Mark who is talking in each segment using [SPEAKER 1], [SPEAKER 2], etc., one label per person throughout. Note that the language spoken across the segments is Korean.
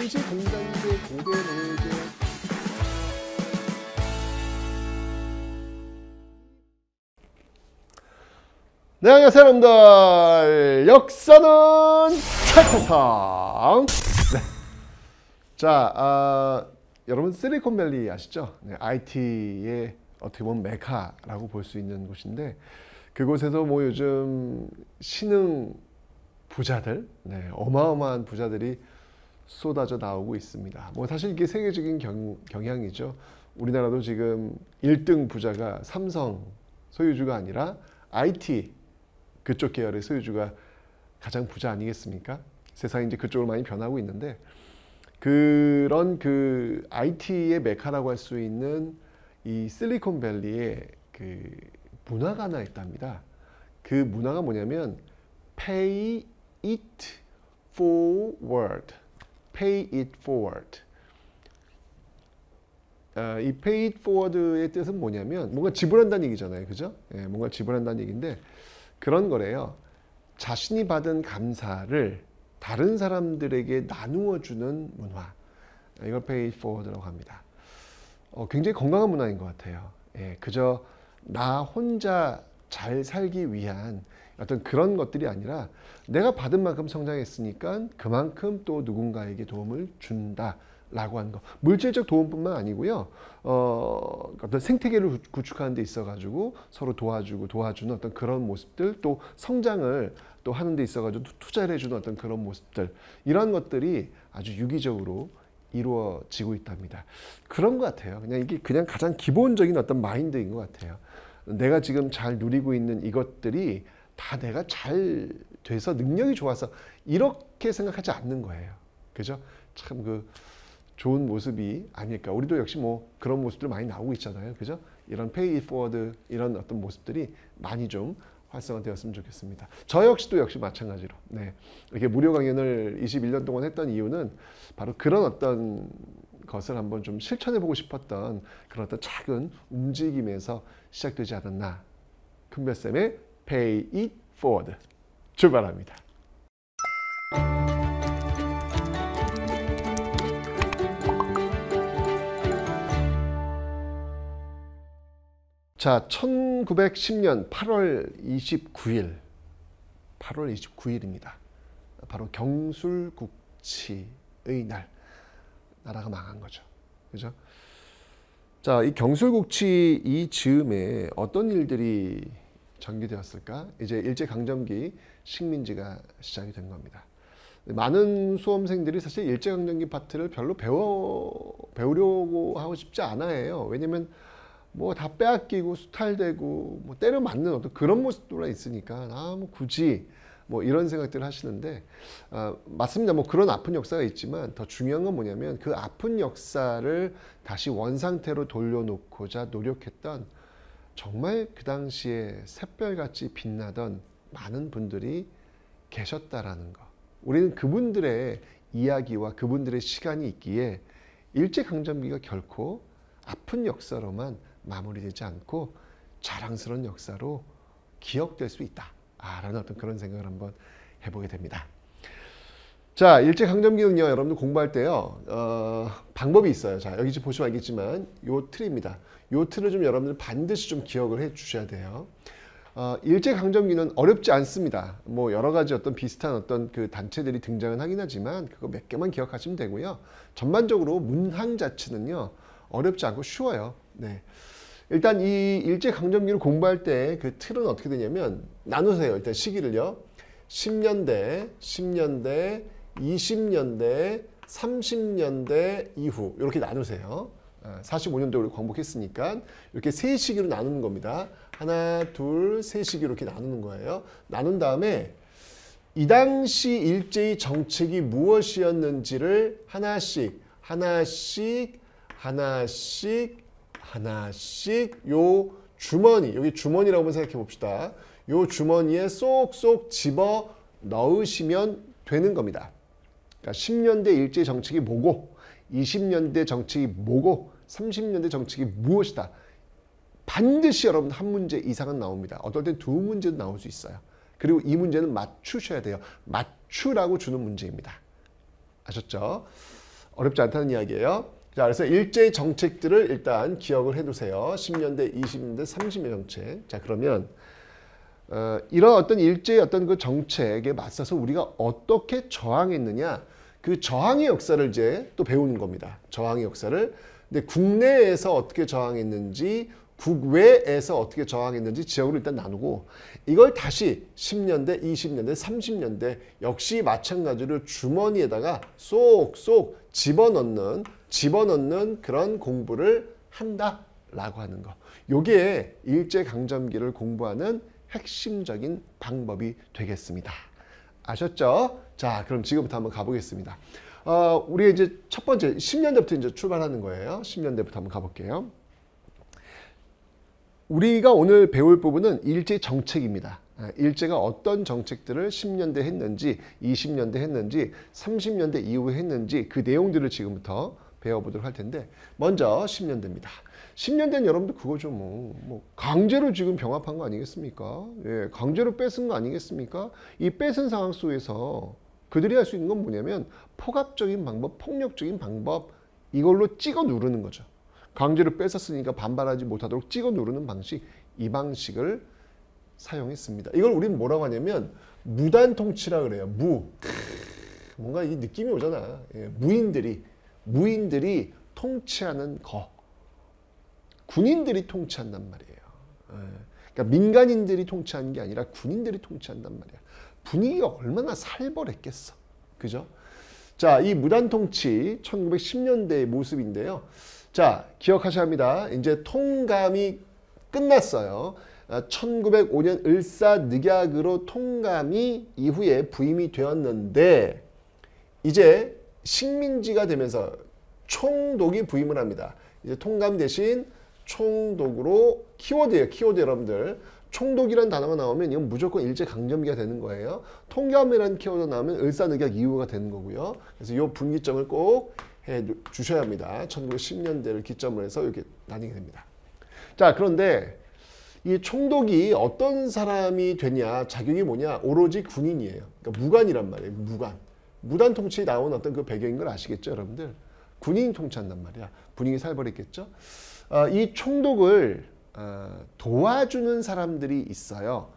[SPEAKER 1] 당시 공단계 고대 노예제 네, 안녕하세요 여러분들. 역사는 찰코상. 네. 자, 여러분 실리콘밸리 아시죠? 네, IT의 어떻게 보면 메카라고 볼 수 있는 곳인데, 그곳에서 뭐 요즘 신흥 부자들, 네, 어마어마한 부자들이 쏟아져 나오고 있습니다. 뭐 사실 이게 세계적인 경향이죠. 우리나라도 지금 1등 부자가 삼성 소유주가 아니라 IT 그쪽 계열의 소유주가 가장 부자 아니겠습니까? 세상이 이제 그쪽으로 많이 변하고 있는데, 그런 그 IT의 메카라고 할 수 있는 이 실리콘밸리에 그 문화가 하나 있답니다. 그 문화가 뭐냐면 Pay it forward. Pay it forward. 이 pay it forward의 뜻은 뭐냐면 뭔가 지불한다는 얘기잖아요. 그죠? 예, 뭔가 지불한다는 얘기인데 그런 거래요. 자신이 받은 감사를 다른 사람들에게 나누어 주는 문화. 이걸 pay it forward라고 합니다. 굉장히 건강한 문화인 것 같아요. 예, 그저 나 혼자 잘 살기 위한 어떤 그런 것들이 아니라 내가 받은 만큼 성장했으니까 그만큼 또 누군가에게 도움을 준다라고 하는 거. 물질적 도움뿐만 아니고요. 어떤 생태계를 구축하는 데 있어가지고 서로 도와주고 도와주는 어떤 그런 모습들, 또 성장을 또 하는 데 있어가지고 투자를 해주는 어떤 그런 모습들, 이런 것들이 아주 유기적으로 이루어지고 있답니다. 그런 것 같아요. 그냥 이게 그냥 가장 기본적인 어떤 마인드인 것 같아요. 내가 지금 잘 누리고 있는 이것들이 다 내가 잘 돼서 능력이 좋아서 이렇게 생각하지 않는 거예요. 그죠? 참 그 좋은 모습이 아닐까. 우리도 역시 뭐 그런 모습들 많이 나오고 있잖아요. 그죠? 이런 페이 잇 포워드, 이런 어떤 모습들이 많이 좀 활성화되었으면 좋겠습니다. 저 역시도 역시 마찬가지로, 네, 이렇게 무료 강연을 21년 동안 했던 이유는 바로 그런 어떤 것을 한번 좀 실천해보고 싶었던 그런 어떤 작은 움직임에서 시작되지 않았나. 큰별쌤의 Pay It Forward 출발합니다. 자, 1910년 8월 29일, 8월 29일입니다. 바로 경술국치의 날. 나라가 망한 거죠. 그죠? 자, 이 경술국치 이 즈음에 어떤 일들이 전개되었을까? 이제 일제강점기 식민지가 시작이 된 겁니다. 많은 수험생들이 사실 일제강점기 파트를 별로 배우려고 하고 싶지 않아요. 왜냐면 뭐 다 빼앗기고 수탈되고 뭐 때려 맞는 어떤 그런 모습들이 있으니까 뭐 굳이 뭐 이런 생각들을 하시는데, 맞습니다. 뭐 그런 아픈 역사가 있지만 더 중요한 건 뭐냐면 그 아픈 역사를 다시 원상태로 돌려놓고자 노력했던, 정말 그 당시에 샛별같이 빛나던 많은 분들이 계셨다라는 거. 우리는 그분들의 이야기와 그분들의 시간이 있기에 일제강점기가 결코 아픈 역사로만 마무리되지 않고 자랑스러운 역사로 기억될 수 있다 라는 어떤 그런 생각을 한번 해보게 됩니다. 자, 일제강점기는요, 여러분들 공부할 때요, 방법이 있어요. 자, 여기 지금 보시면 알겠지만 요 틀입니다. 요 틀을 좀 여러분들 반드시 좀 기억을 해 주셔야 돼요. 일제강점기는 어렵지 않습니다. 뭐 여러 가지 어떤 비슷한 어떤 그 단체들이 등장은 하긴 하지만 그거 몇 개만 기억하시면 되고요. 전반적으로 문항 자체는요, 어렵지 않고 쉬워요. 네. 일단 이 일제강점기를 공부할 때 그 틀은 어떻게 되냐면 나누세요. 일단 시기를요. 10년대, 10년대, 20년대, 30년대 이후 이렇게 나누세요. 45년도 우리 광복했으니까 이렇게 세 시기로 나누는 겁니다. 하나, 둘, 세 시기로 이렇게 나누는 거예요. 나눈 다음에 이 당시 일제의 정책이 무엇이었는지를 하나씩 요 주머니, 여기 주머니라고 한번 생각해 봅시다. 요 주머니에 쏙쏙 집어 넣으시면 되는 겁니다. 그러니까 10년대 일제 정책이 뭐고, 20년대 정책이 뭐고, 30년대 정책이 무엇이다. 반드시 여러분 한 문제 이상은 나옵니다. 어떨 땐 두 문제도 나올 수 있어요. 그리고 이 문제는 맞추셔야 돼요. 맞추라고 주는 문제입니다. 아셨죠? 어렵지 않다는 이야기예요. 자, 그래서 일제의 정책들을 일단 기억을 해두세요. 10년대, 20년대, 30년대 정책. 자, 그러면 이런 어떤 일제의 어떤 그 정책에 맞서서 우리가 어떻게 저항했느냐, 그 저항의 역사를 이제 또 배우는 겁니다. 저항의 역사를. 근데 국내에서 어떻게 저항했는지, 국외에서 어떻게 저항했는지 지역으로 일단 나누고, 이걸 다시 10년대, 20년대, 30년대 역시 마찬가지로 주머니에다가 쏙쏙 집어넣는 그런 공부를 한다라고 하는 거. 요게 일제강점기를 공부하는 핵심적인 방법이 되겠습니다. 아셨죠? 자, 그럼 지금부터 한번 가보겠습니다. 우리 이제 첫 번째 10년대부터 이제 출발하는 거예요. 10년대부터 한번 가볼게요. 우리가 오늘 배울 부분은 일제 정책입니다. 일제가 어떤 정책들을 10년대 했는지, 20년대 했는지, 30년대 이후에 했는지 그 내용들을 지금부터 배워보도록 할 텐데, 먼저 10년대입니다. 10년대는 여러분들 그거죠. 뭐 강제로 지금 병합한 거 아니겠습니까? 예, 강제로 뺏은 거 아니겠습니까? 이 뺏은 상황 속에서 그들이 할 수 있는 건 뭐냐면 폭압적인 방법, 폭력적인 방법, 이걸로 찍어 누르는 거죠. 강제로 뺏었으니까 반발하지 못하도록 찍어 누르는 방식, 이 방식을 사용했습니다. 이걸 우리는 뭐라고 하냐면 무단 통치라 그래요. 뭔가 이 느낌이 오잖아. 예, 무인들이 통치하는 거. 군인들이 통치한단 말이에요. 예, 그러니까 민간인들이 통치하는 게 아니라 군인들이 통치한단 말이야. 분위기가 얼마나 살벌했겠어. 그죠? 자, 이 무단 통치 1910년대의 모습인데요. 자, 기억하셔야 합니다. 이제 통감이 끝났어요. 1905년 을사늑약으로 통감이 이후에 부임이 되었는데, 이제 식민지가 되면서 총독이 부임을 합니다. 이제 통감 대신 총독으로, 키워드예요. 키워드 여러분들. 총독이라는 단어가 나오면 이건 무조건 일제강점기가 되는 거예요. 통감이라는 키워드가 나오면 을사늑약 이후가 되는 거고요. 그래서 이 분기점을 꼭 해 주셔야 합니다. 1910년대를 기점으로 해서 이렇게 나뉘게 됩니다. 자, 그런데 이 총독이 어떤 사람이 되냐, 자격이 뭐냐, 오로지 군인이에요. 그러니까 무관이란 말이에요. 무단 통치에 나온 어떤 그 배경인 걸 아시겠죠, 여러분들? 군인이 통치한단 말이야. 분위기 살벌했겠죠? 이 총독을 도와주는 사람들이 있어요.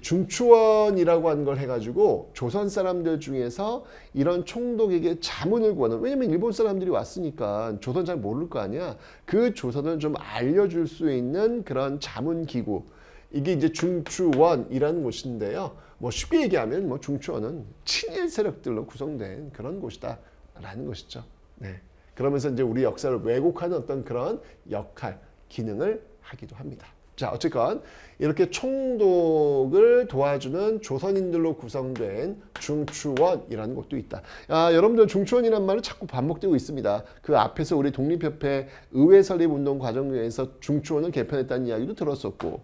[SPEAKER 1] 중추원이라고 하는 걸 해가지고 조선 사람들 중에서 이런 총독에게 자문을 구하는, 왜냐면 일본 사람들이 왔으니까 조선 잘 모를 거 아니야. 그 조선을 좀 알려줄 수 있는 그런 자문기구, 이게 이제 중추원이라는 곳인데요. 뭐 쉽게 얘기하면 뭐 중추원은 친일 세력들로 구성된 그런 곳이다 라는 것이죠. 네. 그러면서 이제 우리 역사를 왜곡하는 어떤 그런 역할, 기능을 하기도 합니다. 자, 어쨌건 이렇게 총독을 도와주는 조선인들로 구성된 중추원이라는 곳도 있다. 여러분들 중추원이라는 말은 자꾸 반복되고 있습니다. 그 앞에서 우리 독립협회 의회 설립 운동 과정에서 중추원을 개편했다는 이야기도 들었었고,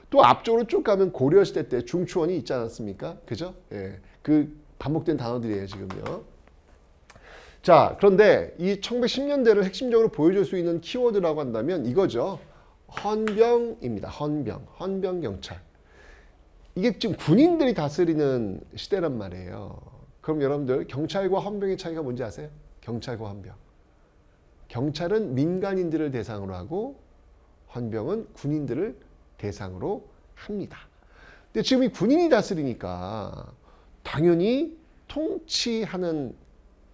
[SPEAKER 1] 또 앞쪽으로 쭉 가면 고려시대 때 중추원이 있지 않았습니까? 그죠? 예, 그 반복된 단어들이에요, 지금요. 자, 그런데 이 1910년대를 핵심적으로 보여줄 수 있는 키워드라고 한다면 이거죠. 헌병입니다. 헌병 경찰. 이게 지금 군인들이 다스리는 시대란 말이에요. 그럼 여러분들 경찰과 헌병의 차이가 뭔지 아세요? 경찰과 헌병. 경찰은 민간인들을 대상으로 하고 헌병은 군인들을 대상으로 합니다. 근데 지금 이 군인이 다스리니까 당연히 통치하는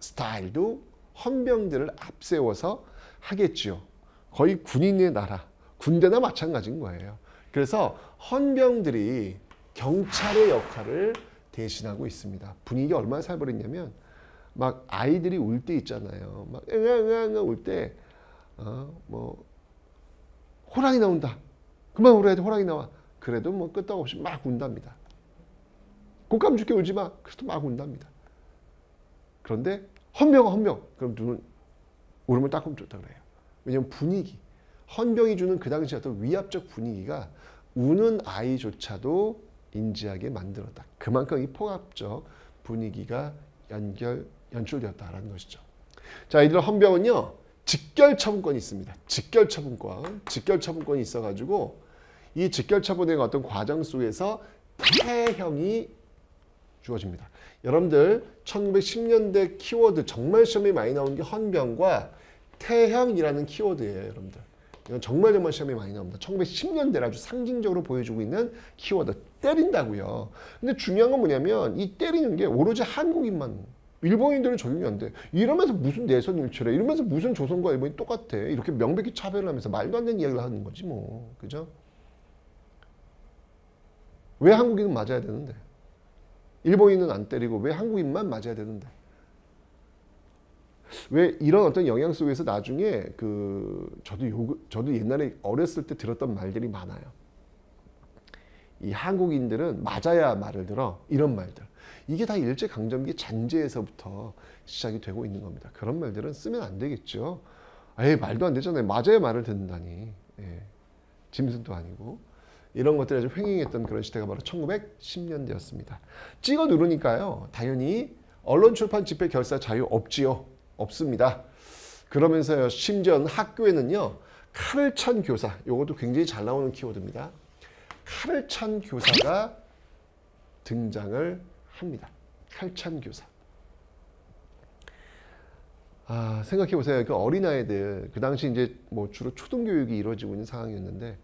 [SPEAKER 1] 스타일도 헌병들을 앞세워서 하겠지요. 거의 군인의 나라. 군대나 마찬가지인 거예요. 그래서 헌병들이 경찰의 역할을 대신하고 있습니다. 분위기가 얼마나 살벌했냐면 막 아이들이 울 때 있잖아요. 막 응앙응앙 울 때 뭐 호랑이 나온다. 그만 울어야 돼. 호랑이 나와. 그래도 뭐 끄떡없이 막 운답니다. 곶감 죽게 울지 마. 그래도 막 운답니다. 그런데 헌병. 그럼 눈은 울음을 닦으면 좋다 그래요. 왜냐면 분위기. 헌병이 주는 그 당시 어떤 위압적 분위기가 우는 아이조차도 인지하게 만들었다. 그만큼 이 폭압적 분위기가 연출되었다라는 것이죠. 자, 이들 헌병은요, 직결처분권이 있습니다. 직결처분권이 있어가지고 이 직결처분의 어떤 과정 속에서 폐형이 주어집니다. 여러분들 1910년대 키워드 정말 시험에 많이 나오는 게 헌병과 태형이라는 키워드예요. 여러분들. 이건 정말 시험에 많이 나옵니다. 1910년대를 아주 상징적으로 보여주고 있는 키워드. 때린다고요. 근데 중요한 건 뭐냐면 이 때리는 게 오로지 한국인만, 일본인들은 적용이 안 돼. 이러면서 무슨 내선일체래. 이러면서 무슨 조선과 일본이 똑같아. 이렇게 명백히 차별을 하면서 말도 안 되는 이야기를 하는 거지 뭐. 그죠? 왜 한국인은 맞아야 되는데? 일본인은 안 때리고 왜 한국인만 맞아야 되는데? 왜 이런 어떤 영향 속에서 나중에 저도 옛날에 어렸을 때 들었던 말들이 많아요. 이 한국인들은 맞아야 말을 들어. 이런 말들. 이게 다 일제강점기 잔재에서부터 시작이 되고 있는 겁니다. 그런 말들은 쓰면 안 되겠죠. 에이, 말도 안 되잖아요. 맞아야 말을 듣는다니. 예. 짐승도 아니고. 이런 것들이 아주 횡행했던 그런 시대가 바로 1910년대였습니다. 찍어 누르니까요. 당연히 언론 출판 집회 결사 자유 없지요. 없습니다. 그러면서요. 심지어 학교에는요. 칼을 찬 교사. 이것도 굉장히 잘 나오는 키워드입니다. 칼을 찬 교사가 등장을 합니다. 칼찬 교사. 생각해보세요. 그 어린아이들, 그 당시 이제 뭐 주로 초등교육이 이루어지고 있는 상황이었는데,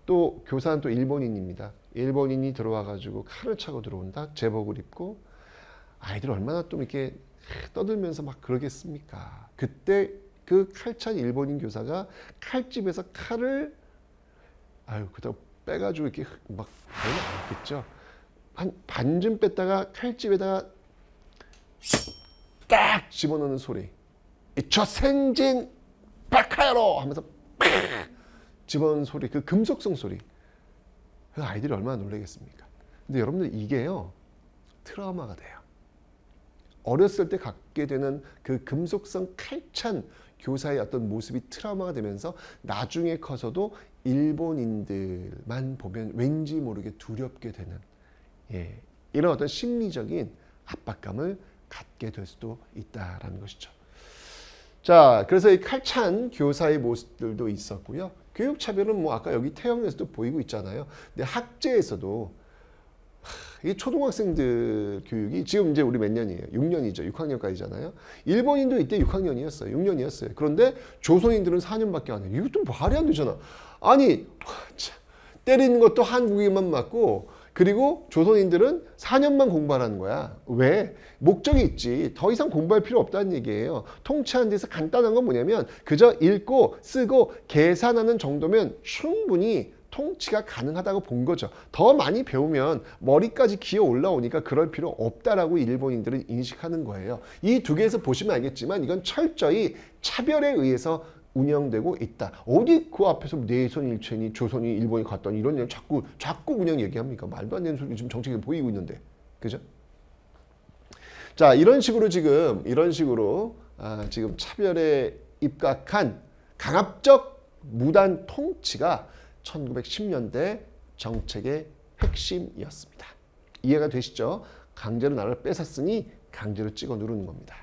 [SPEAKER 1] 또 교사는 또 일본인입니다. 일본인이 들어와가지고 칼을 차고 들어온다. 제복을 입고. 아이들 얼마나 또 이렇게 떠들면서 막 그러겠습니까? 그때 그 칼찬 일본인 교사가 칼집에서 칼을, 그다음 빼가지고 이렇게 막 알겠죠. 한 반쯤 뺐다가 칼집에다가 딱 집어넣는 소리. 저 생진 바카야로 하면서 팍 집어넣는 소리. 그 금속성 소리. 그 아이들이 얼마나 놀라겠습니까? 근데 여러분들 이게요. 트라우마가 돼요. 어렸을 때 갖게 되는 그 금속성 칼찬 교사의 어떤 모습이 트라우마가 되면서 나중에 커서도 일본인들만 보면 왠지 모르게 두렵게 되는 이런 어떤 심리적인 압박감을 갖게 될 수도 있다라는 것이죠. 자, 그래서 이 칼찬 교사의 모습들도 있었고요. 교육차별은 뭐 아까 여기 태형에서도 보이고 있잖아요. 근데 학제에서도 이 초등학생들 교육이 지금 이제 우리 몇 년이에요? 6년이죠. 6학년까지잖아요. 일본인도 이때 6학년이었어요. 6년이었어요. 그런데 조선인들은 4년밖에 안 해요. 이것도 말이 안 되잖아. 아니, 때리는 것도 한국인만 맞고 그리고 조선인들은 4년만 공부하라는 거야. 왜? 목적이 있지. 더 이상 공부할 필요 없다는 얘기예요. 통치하는 데서 간단한 건 뭐냐면 그저 읽고 쓰고 계산하는 정도면 충분히 통치가 가능하다고 본 거죠. 더 많이 배우면 머리까지 기어 올라오니까 그럴 필요 없다라고 일본인들은 인식하는 거예요. 이 두 개에서 보시면 알겠지만 이건 철저히 차별에 의해서 운영되고 있다. 어디 그 앞에서 내선일체니 조선이 일본이 갔더니 이런 얘기 자꾸 그냥 얘기합니까? 말도 안 되는 소리 지금 정책이 보이고 있는데. 그죠? 자, 이런 식으로 지금 지금 차별에 입각한 강압적 무단 통치가 1910년대 정책의 핵심이었습니다. 이해가 되시죠? 강제로 나라를 뺏었으니 강제로 찍어 누르는 겁니다.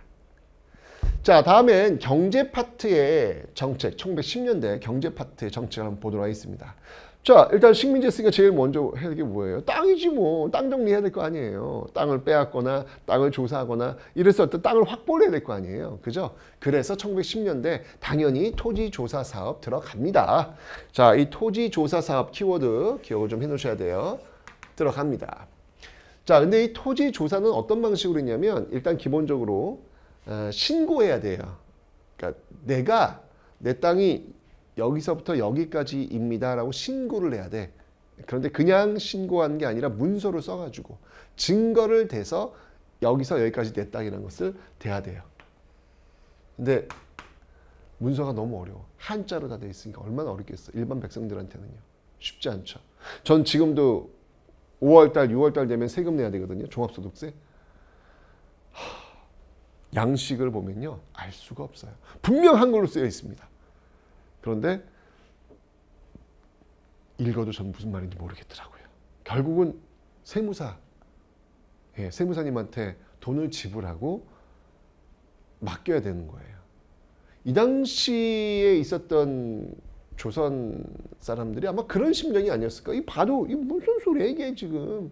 [SPEAKER 1] 자, 다음엔 경제 파트의 정책, 1910년대 경제 파트의 정책을 한번 보도록 하겠습니다. 자, 일단 식민지 쓰기가 제일 먼저 해야 될 게 뭐예요? 땅이지 뭐. 땅 정리해야 될 거 아니에요. 땅을 빼앗거나 땅을 조사하거나 이래서 어떤 땅을 확보를 해야 될 거 아니에요. 그죠? 그래서 1910년대 당연히 토지조사 사업 들어갑니다. 자, 이 토지조사 사업 키워드 기억을 좀 해놓으셔야 돼요. 들어갑니다. 자, 근데 이 토지조사는 어떤 방식으로 했냐면 일단 기본적으로 신고해야 돼요. 그러니까 내가 내 땅이 여기서부터 여기까지입니다 라고 신고를 해야 돼. 그런데 그냥 신고한 게 아니라 문서를 써가지고 증거를 대서 여기서 여기까지 내 땅이라는 것을 대야 돼요. 근데 문서가 너무 어려워. 한자로 다 돼 있으니까 얼마나 어렵겠어. 일반 백성들한테는요. 쉽지 않죠. 전 지금도 5월달, 6월달 되면 세금 내야 되거든요. 종합소득세. 양식을 보면요. 알 수가 없어요. 분명 한글로 쓰여 있습니다. 그런데 읽어도 전 무슨 말인지 모르겠더라고요. 결국은 세무사님한테 돈을 지불하고 맡겨야 되는 거예요. 이 당시에 있었던 조선 사람들이 아마 그런 심정이 아니었을까? 이 봐도 이 무슨 소리야 이게 지금.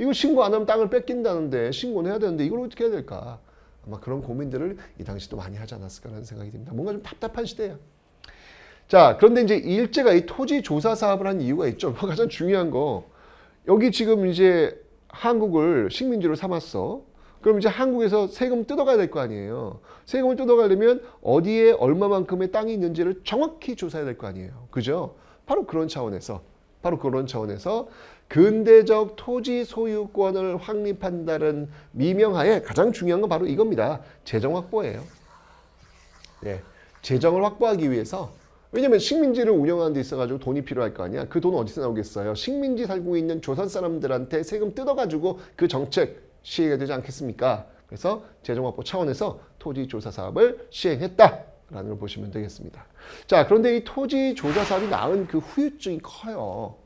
[SPEAKER 1] 이거 신고 안 하면 땅을 뺏긴다는데 신고는 해야 되는데 이걸 어떻게 해야 될까? 아마 그런 고민들을 이 당시도 많이 하지 않았을까라는 생각이 듭니다. 뭔가 좀 답답한 시대예요. 자, 그런데 이제 일제가 이 토지 조사 사업을 한 이유가 있죠. 가장 중요한 거, 여기 지금 이제 한국을 식민지로 삼았어. 그럼 이제 한국에서 세금 뜯어가야 될 거 아니에요. 세금을 뜯어가려면 어디에 얼마만큼의 땅이 있는지를 정확히 조사해야 될 거 아니에요. 그죠? 바로 그런 차원에서 근대적 토지 소유권을 확립한다는 미명하에 가장 중요한 건 바로 이겁니다. 재정 확보예요. 예, 재정을 확보하기 위해서, 왜냐면 식민지를 운영하는 데 있어가지고 돈이 필요할 거 아니야. 그 돈은 어디서 나오겠어요? 식민지 살고 있는 조선 사람들한테 세금 뜯어가지고 그 정책 시행해야 되지 않겠습니까? 그래서 재정 확보 차원에서 토지 조사 사업을 시행했다라는 걸 보시면 되겠습니다. 자, 그런데 이 토지 조사 사업이 낳은 그 후유증이 커요.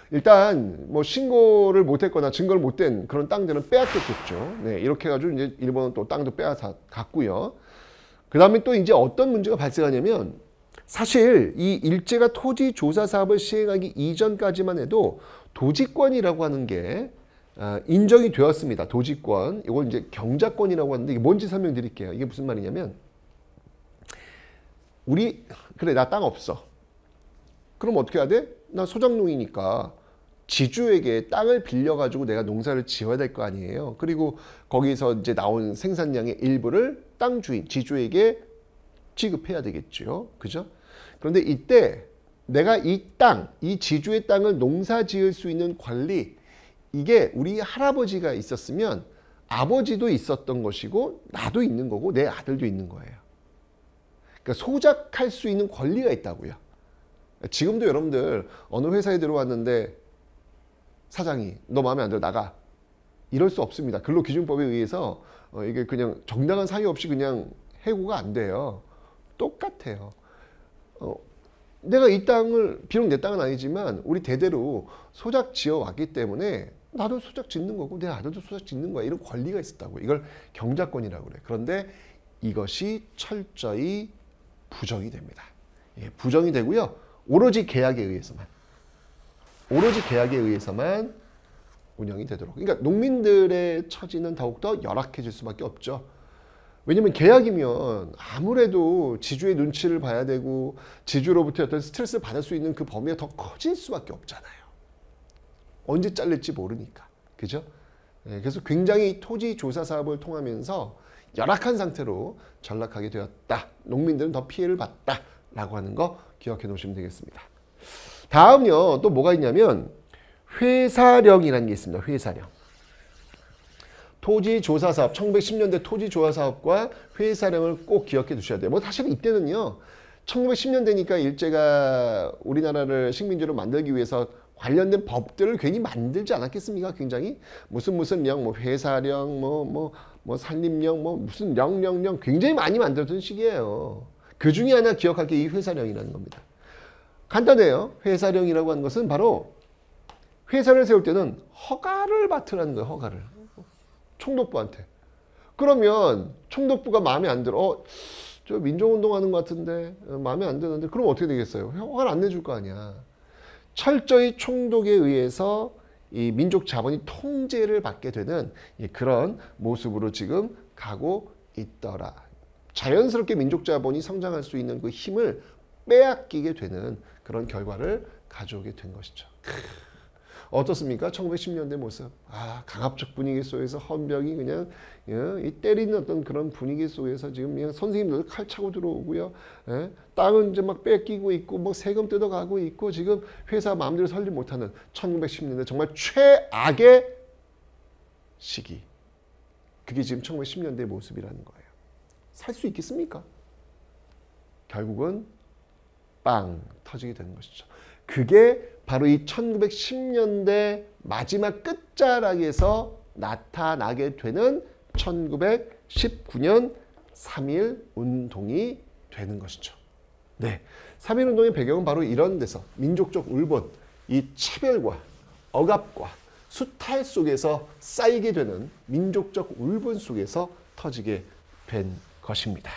[SPEAKER 1] 일단 뭐 신고를 못했거나 증거를 못된 그런 땅들은 빼앗겼겠죠. 네, 이렇게 해가지고 이제 일본은 또 땅도 빼앗아 갔고요. 그 다음에 또 이제 어떤 문제가 발생하냐면, 사실 이 일제가 토지 조사 사업을 시행하기 이전까지만 해도 도지권이라고 하는 게 인정이 되었습니다. 도지권. 이걸 이제 경작권이라고 하는데, 이게 뭔지 설명드릴게요. 이게 무슨 말이냐면, 그래, 나 땅 없어. 그럼 어떻게 해야 돼? 나 소작농이니까 지주에게 땅을 빌려가지고 내가 농사를 지어야 될 거 아니에요. 그리고 거기서 이제 나온 생산량의 일부를 땅 주인, 지주에게 지급해야 되겠죠. 그죠? 그런데 이때 내가 이 땅, 이 지주의 땅을 농사 지을 수 있는 권리, 이게 우리 할아버지가 있었으면 아버지도 있었던 것이고 나도 있는 거고 내 아들도 있는 거예요. 그러니까 소작할 수 있는 권리가 있다고요. 지금도 여러분들 어느 회사에 들어왔는데 사장이 너 마음에 안 들어 나가, 이럴 수 없습니다. 근로기준법에 의해서 이게 그냥 정당한 사유 없이 그냥 해고가 안 돼요. 똑같아요. 내가 이 땅을, 비록 내 땅은 아니지만 우리 대대로 소작 지어 왔기 때문에 나도 소작 짓는 거고 내 아들도 소작 짓는 거야. 이런 권리가 있었다고. 이걸 경작권이라고 그래. 그런데 이것이 철저히 부정이 됩니다. 예, 부정이 되고요. 오로지 계약에 의해서만 운영이 되도록. 그러니까 농민들의 처지는 더욱더 열악해질 수밖에 없죠. 왜냐면 계약이면 아무래도 지주의 눈치를 봐야 되고 지주로부터 어떤 스트레스를 받을 수 있는 그 범위가 더 커질 수밖에 없잖아요. 언제 잘릴지 모르니까. 그죠? 네, 그래서 굉장히 토지 조사 사업을 통하면서 열악한 상태로 전락하게 되었다. 농민들은 더 피해를 봤다라고 하는 거 기억해 놓으시면 되겠습니다. 다음요. 또 뭐가 있냐면 회사령이라는 게 있습니다. 회사령. 토지조사사업, 1910년대 토지조사사업과 회사령을 꼭 기억해 두셔야 돼요. 뭐 사실은 이때는요, 1910년대니까 일제가 우리나라를 식민지로 만들기 위해서 관련된 법들을 괜히 만들지 않았겠습니까? 굉장히 무슨 령, 뭐 회사령, 뭐 산림령, 뭐 무슨 령 굉장히 많이 만들었던 시기예요. 그 중에 하나 기억할 게 이 회사령이라는 겁니다. 간단해요. 회사령이라고 하는 것은 바로 회사를 세울 때는 허가를 받으라는 거예요. 허가를. 총독부한테. 그러면 총독부가 마음에 안 들어. 저 민족운동하는 것 같은데 마음에 안 드는데 그럼 어떻게 되겠어요? 허가를 안 내줄 거 아니야. 철저히 총독에 의해서 이 민족 자본이 통제를 받게 되는 그런 모습으로 지금 가고 있더라. 자연스럽게 민족 자본이 성장할 수 있는 그 힘을 빼앗기게 되는 그런 결과를 가져오게 된 것이죠. 어떻습니까? 1910년대 모습. 강압적 분위기 속에서 헌병이 그냥 이 때리는 어떤 그런 분위기 속에서 지금 그냥 선생님들 칼 차고 들어오고요. 땅은 이제 막 뺏기고 있고 뭐 세금 뜯어가고 있고 지금 회사 마음대로 살지 못하는 1910년대 정말 최악의 시기. 그게 지금 1910년대 모습이라는 거예요. 살 수 있겠습니까? 결국은 빵 터지게 되는 것이죠. 그게 바로 이 1910년대 마지막 끝자락에서 나타나게 되는 1919년 3.1 운동이 되는 것이죠. 네, 3.1 운동의 배경은 바로 이런 데서 민족적 울분, 이 차별과 억압과 수탈 속에서 쌓이게 되는 민족적 울분 속에서 터지게 된 것입니다.